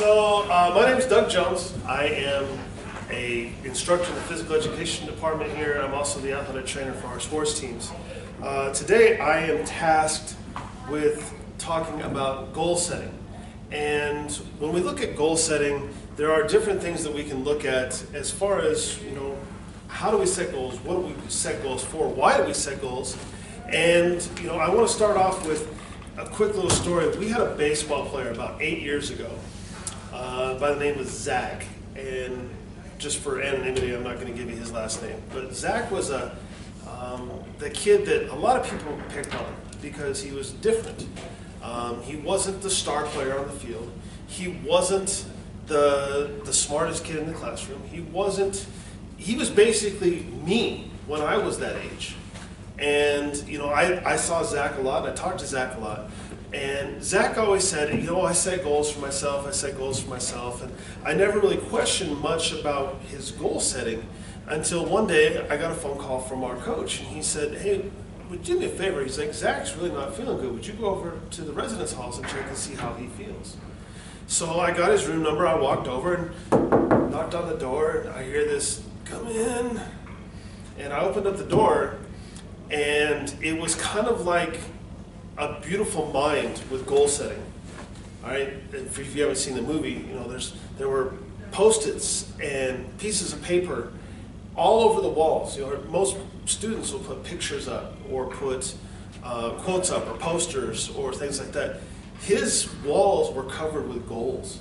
My name is Doug Jones. I am an instructor in the physical education department here. I'm also the athletic trainer for our sports teams. Today I am tasked with talking about goal setting. And when we look at goal setting, there are different things that we can look at as far as, how do we set goals? What do we set goals for? Why do we set goals? And, I want to start off with a quick little story. We had a baseball player about 8 years ago by the name of Zach. And just for anonymity, I'm not going to give you his last name. But Zach was the kid that a lot of people picked on because he was different. He wasn't the star player on the field. He wasn't the smartest kid in the classroom. He was basically me when I was that age. And, I saw Zach a lot, and I talked to Zach a lot. And Zach always said, I set goals for myself, and I never really questioned much about his goal setting until one day I got a phone call from our coach, and he said, hey, would you do me a favor? He's like, Zach's really not feeling good. Would you go over to the residence halls and check and see how he feels? So I got his room number, I walked over and knocked on the door, and I hear this, come in. And I opened up the door, and it was kind of like a beautiful mind with goal setting. All right, if you haven't seen the movie, there were Post-its and pieces of paper all over the walls. Most students will put pictures up or put quotes up or posters or things like that. His walls were covered with goals.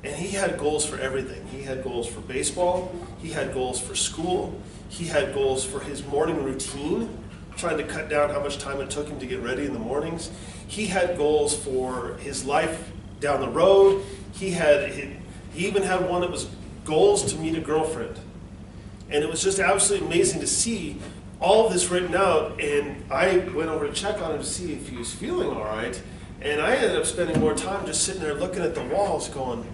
And he had goals for everything. He had goals for baseball, he had goals for school, he had goals for his morning routine, trying to cut down how much time it took him to get ready in the mornings. He had goals for his life down the road. He even had one that was goals to meet a girlfriend. And it was just absolutely amazing to see all of this written out, and I went over to check on him to see if he was feeling all right, and I ended up spending more time just sitting there looking at the walls going,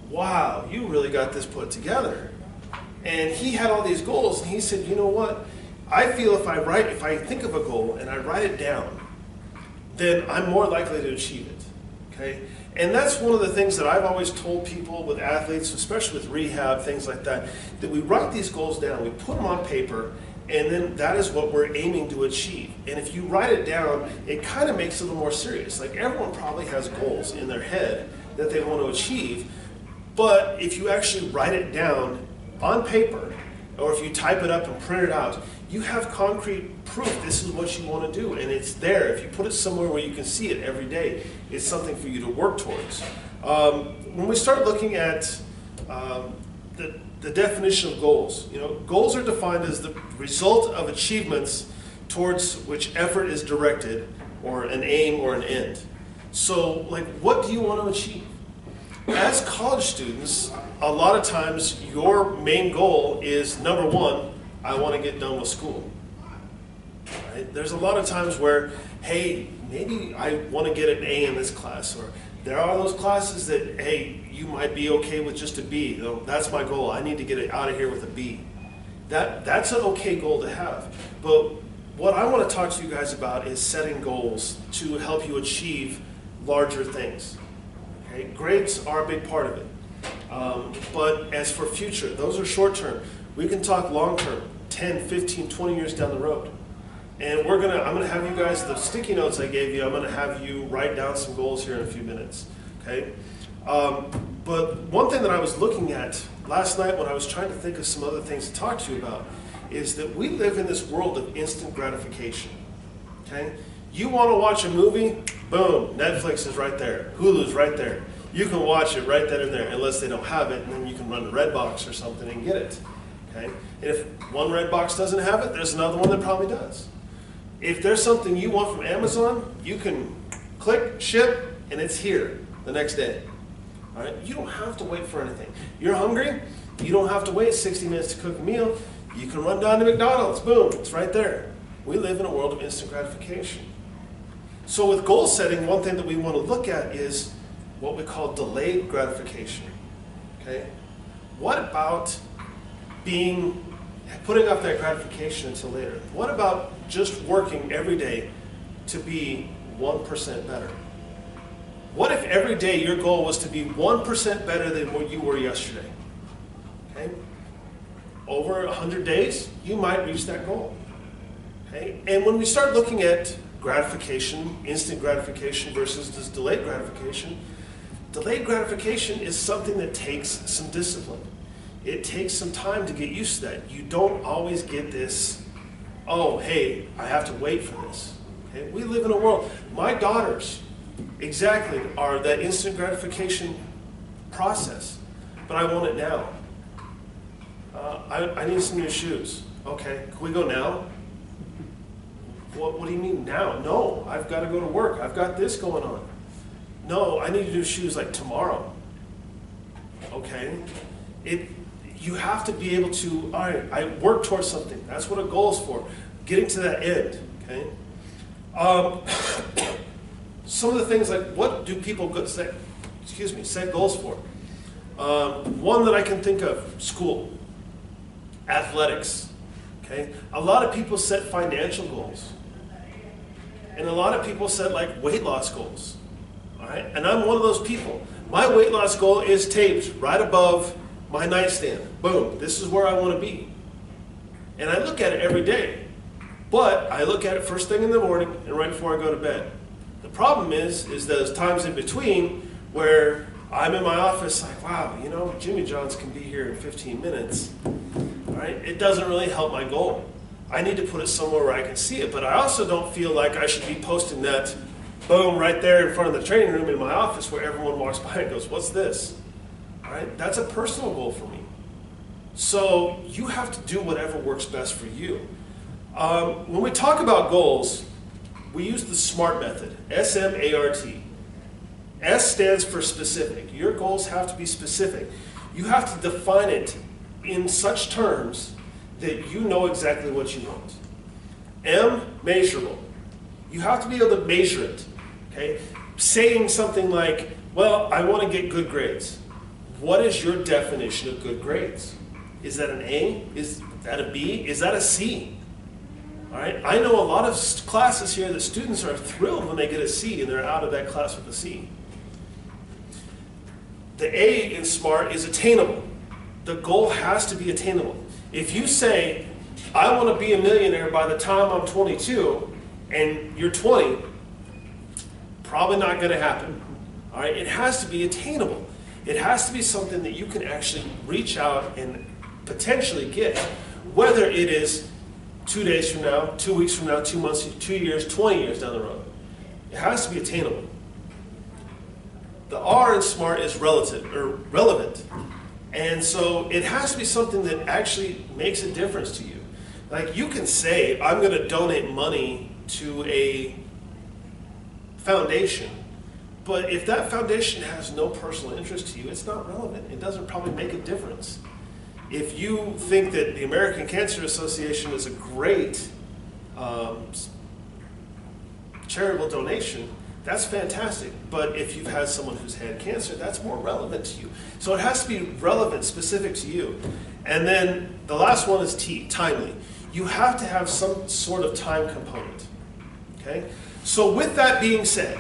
wow, you really got this put together. And he had all these goals, and he said, you know what? I feel if I think of a goal and I write it down, then I'm more likely to achieve it, okay? And that's one of the things that I've always told people with athletes, especially with rehab, things like that we write these goals down, we put them on paper, and then that is what we're aiming to achieve. And if you write it down, it kind of makes it a little more serious. Like everyone probably has goals in their head that they want to achieve, but if you actually write it down on paper, or if you type it up and print it out, you have concrete proof this is what you want to do, and it's there. If you put it somewhere where you can see it every day, it's something for you to work towards. When we start looking at the definition of goals, goals are defined as the result of achievements towards which effort is directed, or an aim or an end. So, what do you want to achieve? As college students, a lot of times your main goal is, number one, I want to get done with school. Right? There's a lot of times where, hey, maybe I want to get an A in this class, or there are those classes that, hey, you might be okay with just a B. That's my goal. I need to get it out of here with a B. That's an okay goal to have. But what I want to talk to you guys about is setting goals to help you achieve larger things. Okay? Grades are a big part of it. But as for future, those are short term. We can talk long term, 10, 15, 20 years down the road. And I'm gonna have you guys, the sticky notes I gave you, I'm gonna have you write down some goals here in a few minutes, okay? But one thing that I was looking at last night when I was trying to think of some other things to talk to you about is that we live in this world of instant gratification, okay? You wanna watch a movie, boom, Netflix is right there, Hulu's right there. You can watch it right then and there, unless they don't have it, and then you can run to Redbox or something and get it. Okay? And if one Redbox doesn't have it, there's another one that probably does. If there's something you want from Amazon, you can click, ship, and it's here the next day. All right? You don't have to wait for anything. You're hungry, you don't have to wait 60 minutes to cook a meal. You can run down to McDonald's, boom, it's right there. We live in a world of instant gratification. So with goal setting, one thing that we want to look at is what we call delayed gratification. Okay? What about putting off that gratification until later? What about just working every day to be 1% better? What if every day your goal was to be 1% better than what you were yesterday? Okay? Over 100 days, you might reach that goal. Okay? And when we start looking at gratification, instant gratification versus this delayed gratification is something that takes some discipline. It takes some time to get used to that. You don't always get this, oh, hey, I have to wait for this. Okay? We live in a world. My daughters exactly are that instant gratification process, but I want it now. I need some new shoes. Okay, can we go now? What do you mean now? No, I've got to go to work. I've got this going on. No, I need to do shoes like tomorrow. Okay, you have to be able to, all right, I work towards something. That's what a goal is for, getting to that end, okay? Some of the things like, what do people set goals for? One that I can think of, school, athletics, okay? A lot of people set financial goals. And a lot of people set like weight loss goals, all right? And I'm one of those people. My weight loss goal is taped right above my nightstand. Boom, this is where I want to be. And I look at it every day. But I look at it first thing in the morning and right before I go to bed. The problem is those times in between where I'm in my office like, wow, you know, Jimmy John's can be here in 15 minutes. All right? It doesn't really help my goal. I need to put it somewhere where I can see it, but I also don't feel like I should be posting that, boom, right there in front of the training room in my office where everyone walks by and goes, what's this? All right? That's a personal goal for me. So you have to do whatever works best for you. When we talk about goals, we use the S.M.A.R.T method, S.M.A.R.T. S stands for specific. Your goals have to be specific. You have to define it in such terms that you know exactly what you want. M, measurable. You have to be able to measure it. Okay? Saying something like, well, I want to get good grades. What is your definition of good grades? Is that an A? Is that a B? Is that a C? All right? I know a lot of classes here that students are thrilled when they get a C and they're out of that class with a C. The A in S.M.A.R.T is attainable. The goal has to be attainable. If you say, I want to be a millionaire by the time I'm 22, and you're 20, probably not going to happen. All right? It has to be attainable. It has to be something that you can actually reach out and potentially get, whether it is 2 days from now, 2 weeks from now, 2 months, 2 years, 20 years down the road. It has to be attainable. The R in S.M.A.R.T is relevant. And so it has to be something that actually makes a difference to you. Like you can say, I'm going to donate money to a foundation, but if that foundation has no personal interest to you, it's not relevant. It doesn't probably make a difference. If you think that the American Cancer Association is a great charitable donation, that's fantastic. But if you've had someone who's had cancer, that's more relevant to you. So it has to be relevant, specific to you. And then the last one is T, timely. You have to have some sort of time component. Okay? So with that being said,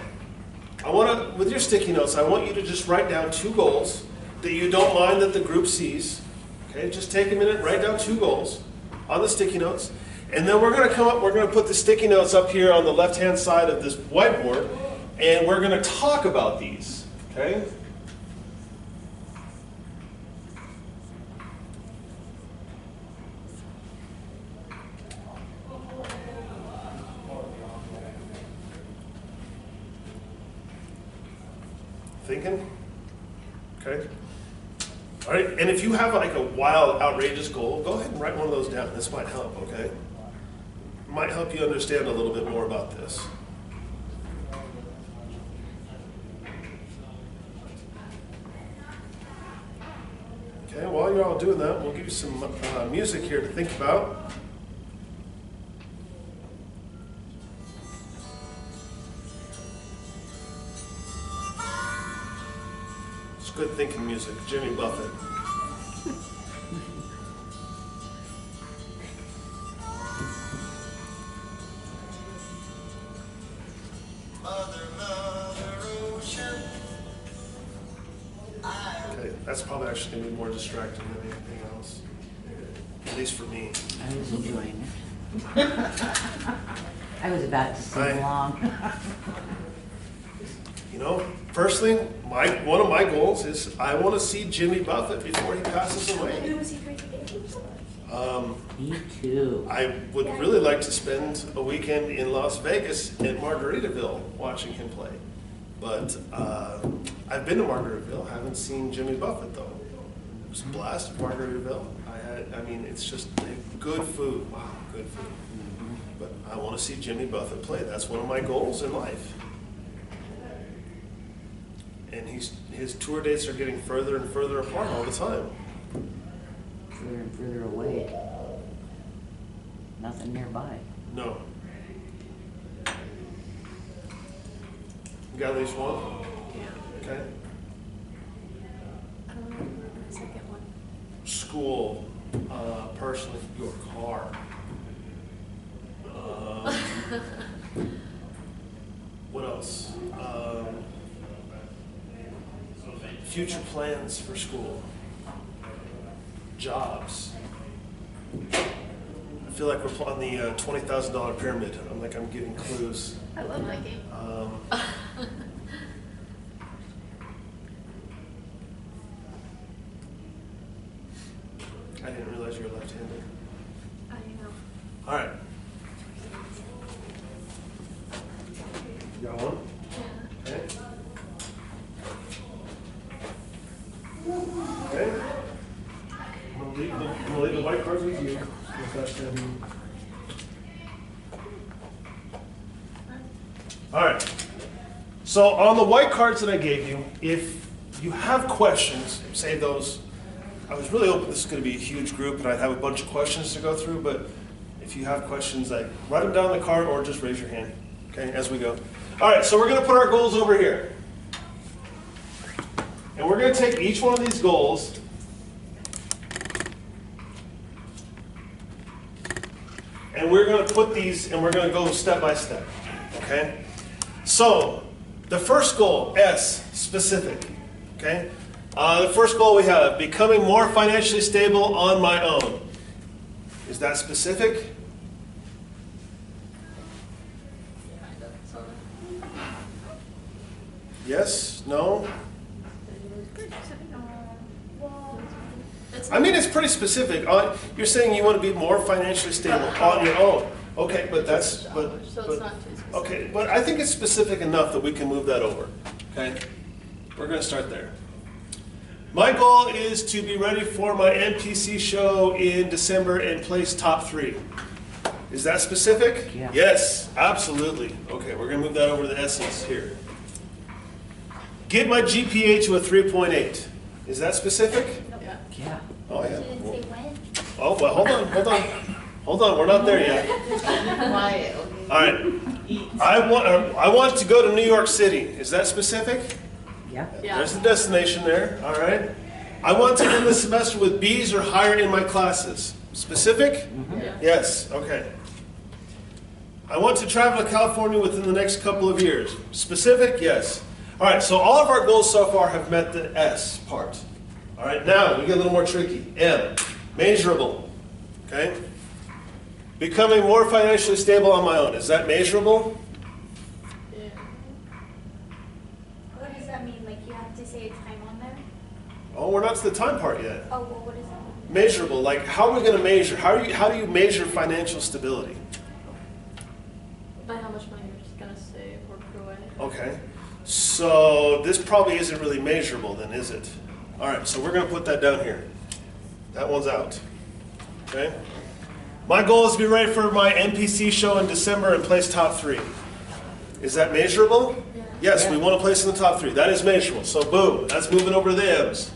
with your sticky notes, I want you to just write down 2 goals that you don't mind that the group sees. Okay? Just take a minute, write down 2 goals on the sticky notes. And then we're going to put the sticky notes up here on the left-hand side of this whiteboard, and we're going to talk about these. Okay? Thinking? Okay. All right, and if you have like a wild, outrageous goal, go ahead and write one of those down. This might help, okay? Might help you understand a little bit more about this. Okay, while you're all doing that, we'll give you some music here to think about. It's good thinking music, Jimmy Buffett. Mother, Mother Ocean. That's probably actually going to be more distracting than anything else, at least for me. I was enjoying it. I was about to sing along. You know, personally, one of my goals is I want to see Jimmy Buffett before he passes away. Me too. I would really like to spend a weekend in Las Vegas at Margaritaville watching him play. But I've been to Margaritaville, haven't seen Jimmy Buffett though. It was a blast at Margaritaville. I mean, it's just good food. Wow, good food. But I want to see Jimmy Buffett play. That's one of my goals in life. And his tour dates are getting further and further apart all the time. Further and further away. Nothing nearby. No. You got at least one? Yeah. Okay. Second one. School, personally, your car. What else? Future plans for school. Jobs. I feel like we're on the $20,000 pyramid. I'm getting clues. I love that game. I didn't realize you were left-handed. I know. All right. You got one? Yeah. Okay. Okay. I'm gonna leave the white cards with you. All right. So on the white cards that I gave you, if you have questions, save those. I was really hoping this is going to be a huge group and I'd have a bunch of questions to go through, but if you have questions, write them down on the card or just raise your hand, okay, as we go. All right, so we're going to put our goals over here. And we're going to take each one of these goals and we're going to put these and we're going to go step by step, okay? So the first goal, S, specific, okay? The first goal we have, becoming more financially stable on my own. Is that specific? Yes? No? I mean, it's pretty specific. You're saying you want to be more financially stable on your own. Okay, but that's... So it's not too specific. Okay, but I think it's specific enough that we can move that over. Okay? We're going to start there. My goal is to be ready for my NPC show in December and place top 3. Is that specific? Yeah. Yes, absolutely. Okay, we're going to move that over to the S's here. Get my GPA to a 3.8. Is that specific? Yeah. Yeah. Oh, yeah. She didn't say when. Oh, well, hold on, we're not there yet. Quiet. All right. I want to go to New York City. Is that specific? Yeah. Yeah. There's the destination there. All right. I want to end the semester with B's or higher in my classes. Specific? Yeah. Yes. Okay. I want to travel to California within the next couple of years. Specific? Yes. All right. So all of our goals so far have met the S part. All right. Now we get a little more tricky. M. Measurable. Okay. Becoming more financially stable on my own. Is that measurable? Yeah. What does that mean? Like you have to say a time on there? Oh, we're not to the time part yet. Oh, well, what does that mean? Measurable. Like how are we going to measure? How do you measure financial stability? By how much money you're just gonna save or put away. Okay. So this probably isn't really measurable then, is it? All right, so we're going to put that down here. That one's out. Okay? My goal is to be ready for my NPC show in December and place top 3. Is that measurable? Yeah. Yes, we want to place in the top 3. That is measurable. So boom, that's moving over to the M's.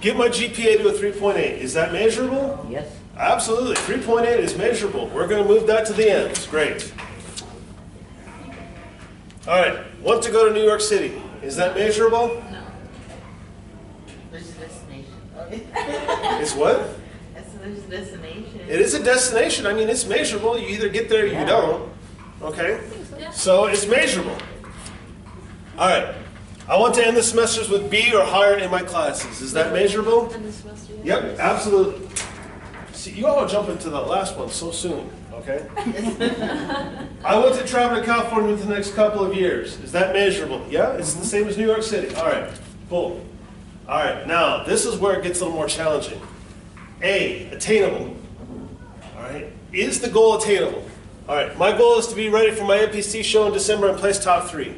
Get my GPA to a 3.8. Is that measurable? Yes. Absolutely. 3.8 is measurable. We're going to move that to the M's. Great. All right. Want to go to New York City. Is that measurable? No. There's a destination. It's what? There's a destination. It is a destination. I mean, it's measurable. You either get there or you don't. Okay? Yeah. So it's measurable. All right. I want to end the semesters with B or higher in my classes. Is that measurable? End the semester. Yeah. Yep, absolutely. See, you all jump into the last one so soon, okay? I want to travel to California within the next couple of years. Is that measurable? Yeah, it's the same as New York City. All right, cool. All right, now this is where it gets a little more challenging. A, attainable. All right, is the goal attainable? All right, my goal is to be ready for my NPC show in December and place top 3.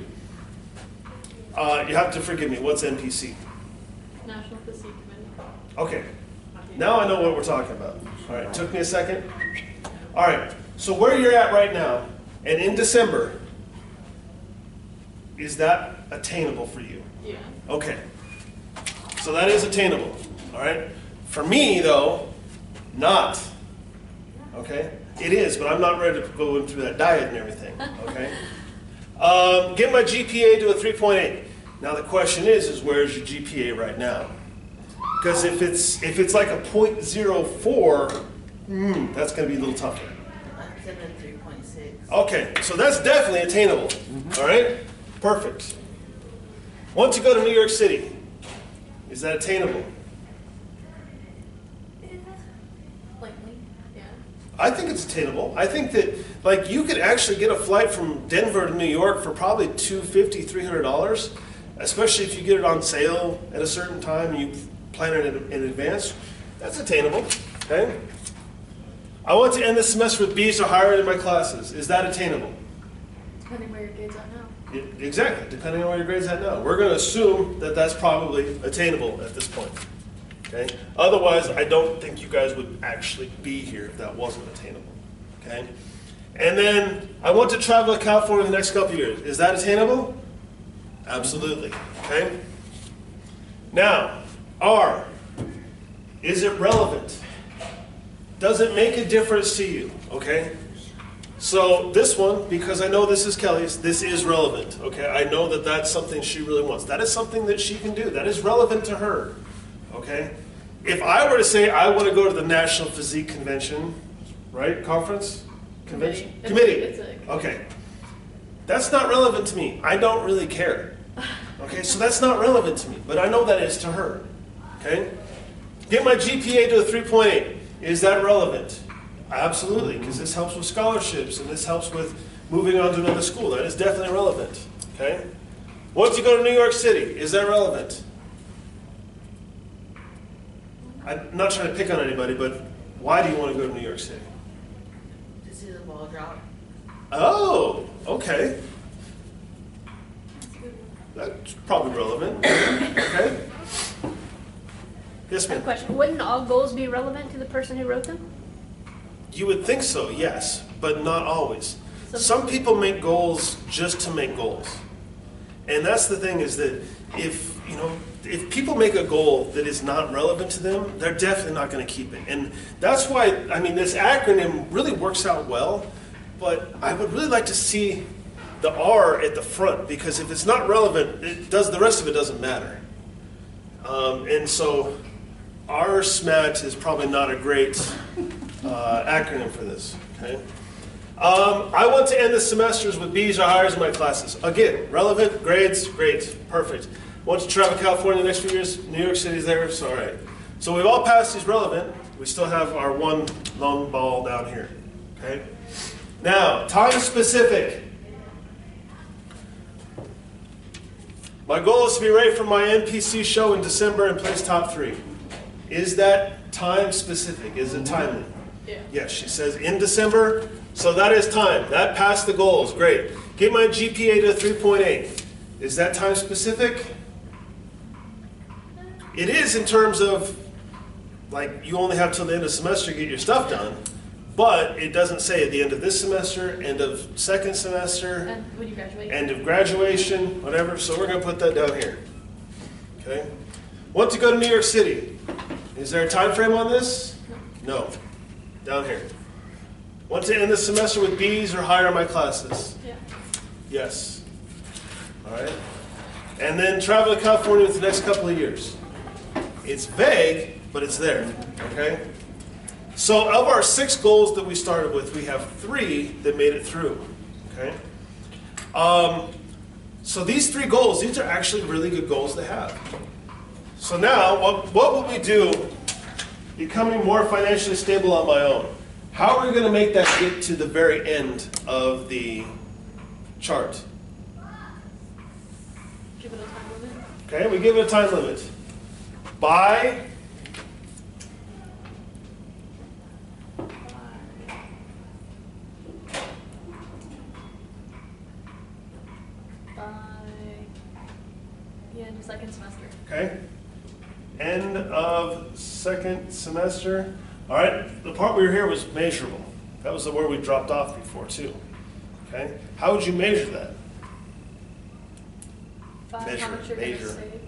You have to forgive me, what's NPC? National Physique Committee. Okay, now I know what we're talking about. All right, took me a second. All right, so where you're at right now, and in December, is that attainable for you? Yeah. Okay, so that is attainable, all right? For me, though, not, okay? It is, but I'm not ready to go through that diet and everything, okay? Get my GPA to a 3.8. Now the question is where's your GPA right now? Because if it's like a 0.04, that's going to be a little tougher. I'm sitting at 3.6. Okay, so that's definitely attainable. All right, perfect. Want to go to New York City? Is that attainable? Likely. Yeah. I think it's attainable. I think that like you could actually get a flight from Denver to New York for probably $250, $300, especially if you get it on sale at a certain time and you plan it in advance. That's attainable. Okay. I want to end the semester with B's or higher in my classes. Is that attainable? Depending where your grades are now. Exactly, depending on where your grade's at now. We're going to assume that that's probably attainable at this point. Okay? Otherwise, I don't think you guys would actually be here if that wasn't attainable. Okay? And then, I want to travel to California in the next couple of years. Is that attainable? Absolutely. Okay? Now, R. Is it relevant? Does it make a difference to you? Okay? So this one, because I know this is Kelly's, this is relevant. Okay? I know that that's something she really wants. That is something that she can do. That is relevant to her. Okay? If I were to say I want to go to the National Physique Convention, right? Conference? Convention? Committee. Okay. That's not relevant to me. I don't really care. Okay? So that's not relevant to me. But I know that is to her. Okay? Get my GPA to a 3.8. Is that relevant? Absolutely, because this helps with scholarships and this helps with moving on to another school. That is definitely relevant. Okay? Want to go to New York City? Is that relevant? I'm not trying to pick on anybody, but why do you want to go to New York City? To see the ball drop. Oh, okay. That's probably relevant. Okay. Yes, I have a ma'am. question. Wouldn't all goals be relevant to the person who wrote them? You would think so, yes, but not always. Some people make goals just to make goals. And that's the thing is that if people make a goal that is not relevant to them, they're definitely not going to keep it. And that's why, I mean, this acronym really works out well, but I would really like to see the R at the front, because if it's not relevant, the rest of it doesn't matter. And so our S.M.A.R.T is probably not a great acronym for this. Okay. I want to end the semesters with B's or higher in my classes. Again, relevant, grades, great, perfect. Want to travel to California the next few years? New York City's there, so all right. So we've all passed these relevant. We still have our one long ball down here. Okay. Now, time specific. My goal is to be ready for my NPC show in December and place top 3. Is that time specific? Is it timely? Yeah. Yes, she says in December, so that is time. That passed the goals, great. Get my GPA to 3.8. Is that time specific? It is in terms of, like, you only have till the end of the semester to get your stuff done, but it doesn't say at the end of this semester, end of second semester, And when you graduate. end of graduation, whatever, so we're going to put that down here. Okay? Want to go to New York City. Is there a time frame on this? No. Down here. Want to end the semester with B's or higher in my classes? Yeah. Yes. All right. And then travel to California with the next couple of years. It's vague, but it's there. Okay? So of our 6 goals that we started with, we have 3 that made it through. Okay? So these 3 goals, these are actually really good goals to have. So now, what will we do becoming more financially stable on my own? How are we going to make that get to the very end of the chart? Give it a time limit. Okay, we give it a time limit. By the end of second semester. Okay. End of second semester. All right. The part we were here was measurable. That was the word we dropped off before too. Okay. How would you measure that? By Measure, how much you're measure. gonna save.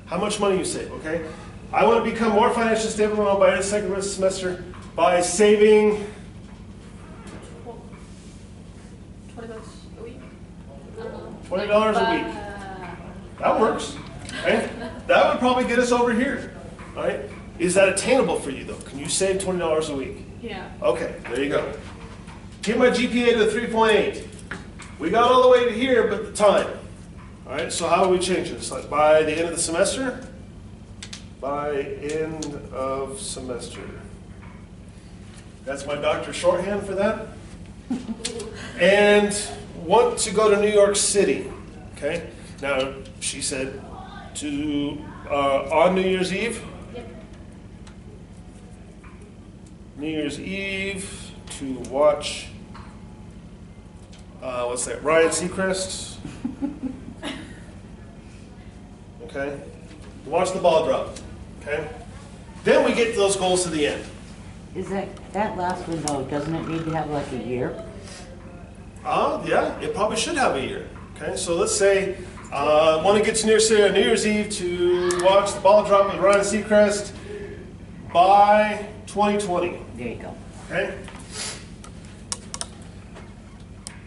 How much money you save? Okay. I want to become more financially stable by the end of second semester by saving $20 a week. I don't know. $20 a week. That works. Okay. That would probably get us over here. All right. Is that attainable for you though? Can you save $20 a week? Yeah. Okay, there you go. Get my GPA to 3.8. We got all the way to here, but the time. All right, so how do we change this? Like by the end of the semester? By end of semester. That's my doctor's shorthand for that. And want to go to New York City. Okay, now she said to on New Year's Eve. Yep. New Year's Eve to watch, what's that, Ryan Seacrest. Okay. Watch the ball drop. Okay. Then we get to those goals to the end. Is that last one though, doesn't it need to have like a year? Yeah, it probably should have a year. Okay, so let's say want to get to New Year's Eve to watch the ball drop with Ryan Seacrest by 2020. There you go. Okay?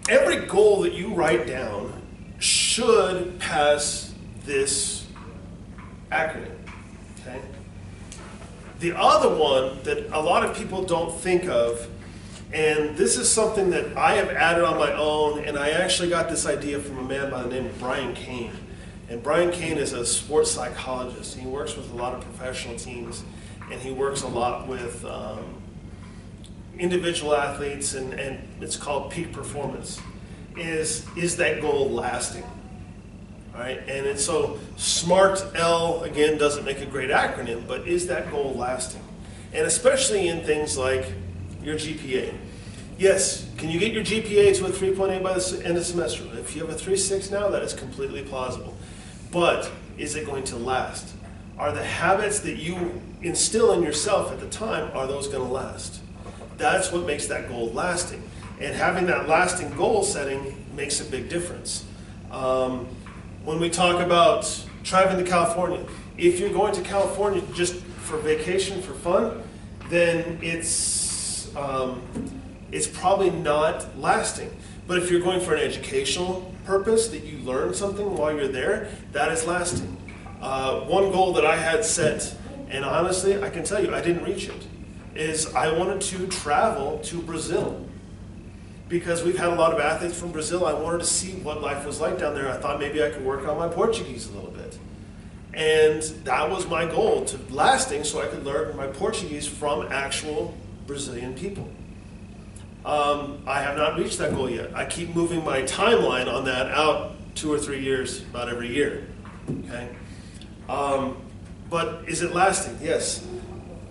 Every goal that you write down should pass this acronym. Okay? The other one that a lot of people don't think of, and this is something that I have added on my own, and I actually got this idea from a man by the name of Brian Kane. And Brian Kane is a sports psychologist. He works with a lot of professional teams, and he works a lot with individual athletes, and it's called peak performance. Is that goal lasting? All right, and so S.M.A.R.T, L, again, doesn't make a great acronym, but is that goal lasting? And especially in things like your GPA. Yes, can you get your GPA to a 3.8 by the end of the semester? If you have a 3.6 now, that is completely plausible. But is it going to last? Are the habits that you instill in yourself at the time, are those going to last? That's what makes that goal lasting. And having that lasting goal setting makes a big difference. When we talk about traveling to California, if you're going to California just for vacation, for fun, then it's probably not lasting. But if you're going for an educational purpose, that you learn something while you're there, that is lasting. One goal that I had set, and honestly, I can tell you, I didn't reach it, is I wanted to travel to Brazil. Because we've had a lot of athletes from Brazil, I wanted to see what life was like down there. I thought maybe I could work on my Portuguese a little bit. And that was my goal, to lasting, so I could learn my Portuguese from actual Brazilian people. I have not reached that goal yet. I keep moving my timeline on that out 2 or 3 years, about every year. Okay. But is it lasting? Yes.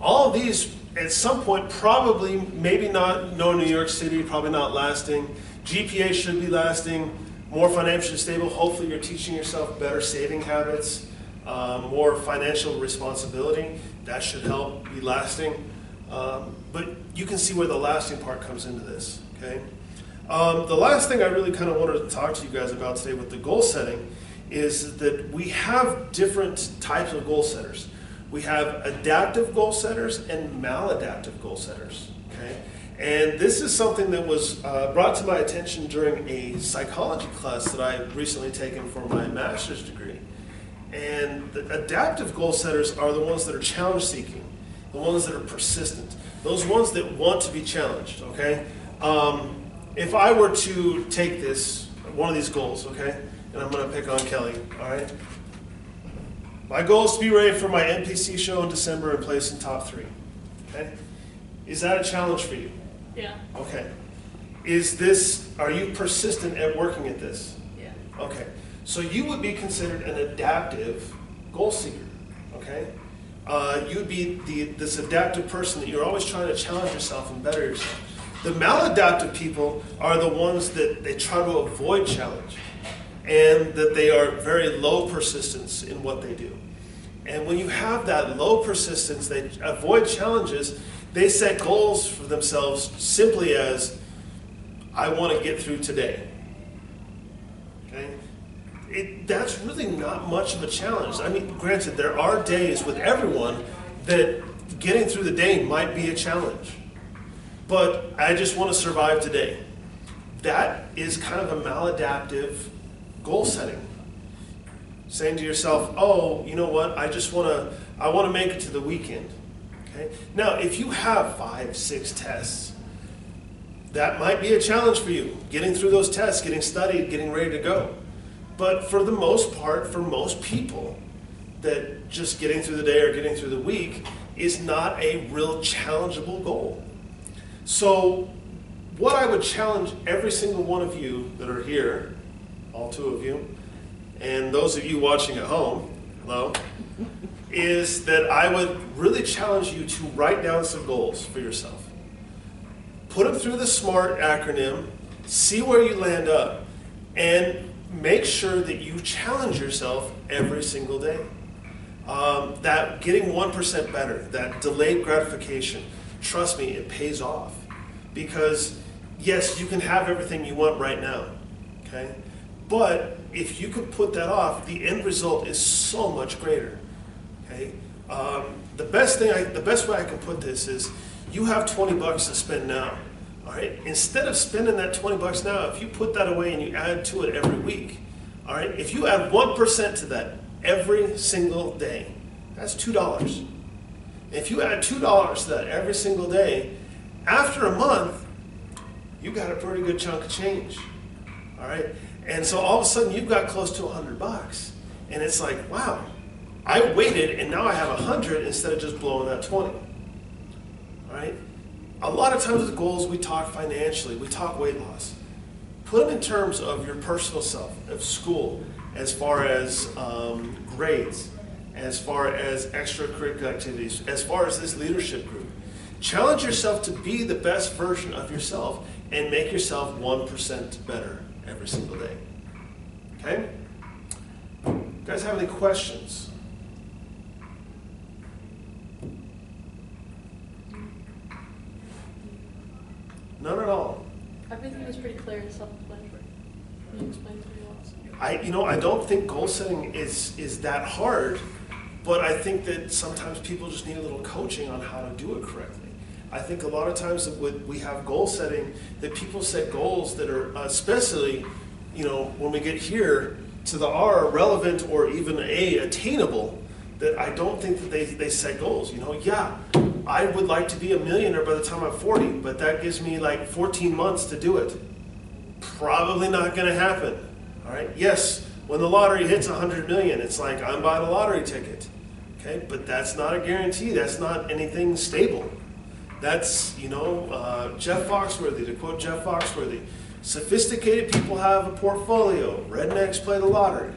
All of these, at some point, probably, maybe not, no New York City, probably not lasting. GPA should be lasting. More financially stable. Hopefully you're teaching yourself better saving habits, more financial responsibility. That should help be lasting. But you can see where the lasting part comes into this. Okay. The last thing I really kind of wanted to talk to you guys about today with the goal setting is that we have different types of goal setters. We have adaptive goal setters and maladaptive goal setters. Okay? And this is something that was brought to my attention during a psychology class that I recently taken for my master's degree. And the adaptive goal setters are the ones that are challenge-seeking, the ones that are persistent, those ones that want to be challenged. Okay? If I were to take this, one of these goals, okay, and I'm going to pick on Kelly, all right? My goal is to be ready for my NPC show in December and place in top 3, okay? Is that a challenge for you? Yeah. Okay. Are you persistent at working at this? Yeah. Okay. So you would be considered an adaptive goal seeker, okay? You'd be this adaptive person that you're always trying to challenge yourself and better yourself. The maladaptive people are the ones that they try to avoid challenge, and that they are very low persistence in what they do. And when you have that low persistence, they avoid challenges, they set goals for themselves simply as, I want to get through today. Okay? That's really not much of a challenge. I mean, granted, there are days with everyone that getting through the day might be a challenge. But I just want to survive today. That is kind of a maladaptive goal setting. Saying to yourself, oh, you know what, I want to make it to the weekend. Okay? Now, if you have 5, 6 tests, that might be a challenge for you. Getting through those tests, getting studied, getting ready to go. But for the most part, for most people, that just getting through the day or getting through the week is not a real challengeable goal. So what I would challenge every single one of you that are here, all 2 of you, and those of you watching at home, hello, is that I would really challenge you to write down some goals for yourself. Put them through the S.M.A.R.T acronym, see where you land up, and make sure that you challenge yourself every single day. That getting 1% better, that delayed gratification, trust me, it pays off. Because yes, you can have everything you want right now, okay? But if you can put that off, the end result is so much greater, okay? The best way I can put this is, you have 20 bucks to spend now, all right? Instead of spending that 20 bucks now, if you put that away and you add to it every week, all right? If you add 1% to that every single day, that's $2. If you add $2 to that every single day, after a month, you got a pretty good chunk of change, all right? And so all of a sudden, you've got close to 100 bucks. And it's like, wow, I waited and now I have 100 instead of just blowing that 20. All right? A lot of times with goals, we talk financially, we talk weight loss. Put them in terms of your personal self, of school, as far as grades, as far as extracurricular activities, as far as this leadership group. Challenge yourself to be the best version of yourself and make yourself 1% better every single day. Okay? You guys have any questions? None at all. Everything was pretty clear and self-explanatory. Can you explain to me else? I don't think goal setting is that hard, but I think that sometimes people just need a little coaching on how to do it correctly. I think a lot of times that we have goal setting, that people set goals that are, especially, when we get here to the R, relevant or even A, attainable, that I don't think that they set goals. Yeah, I would like to be a millionaire by the time I'm 40, but that gives me like 14 months to do it. Probably not going to happen. All right. Yes, when the lottery hits 100 million, it's like I'm buying a lottery ticket. Okay, but that's not a guarantee. That's not anything stable. That's, Jeff Foxworthy, to quote Jeff Foxworthy, sophisticated people have a portfolio. Rednecks play the lottery.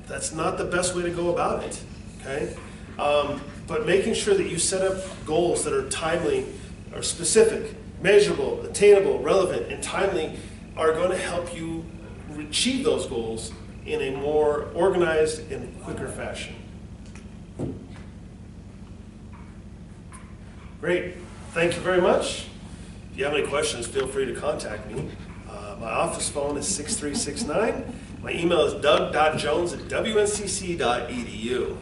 That's not the best way to go about it. Okay. But making sure that you set up goals that are timely, or specific, measurable, attainable, relevant, and timely are going to help you achieve those goals in a more organized and quicker fashion. Great. Thank you very much. If you have any questions, feel free to contact me. My office phone is 6369. My email is doug.jones@wncc.edu.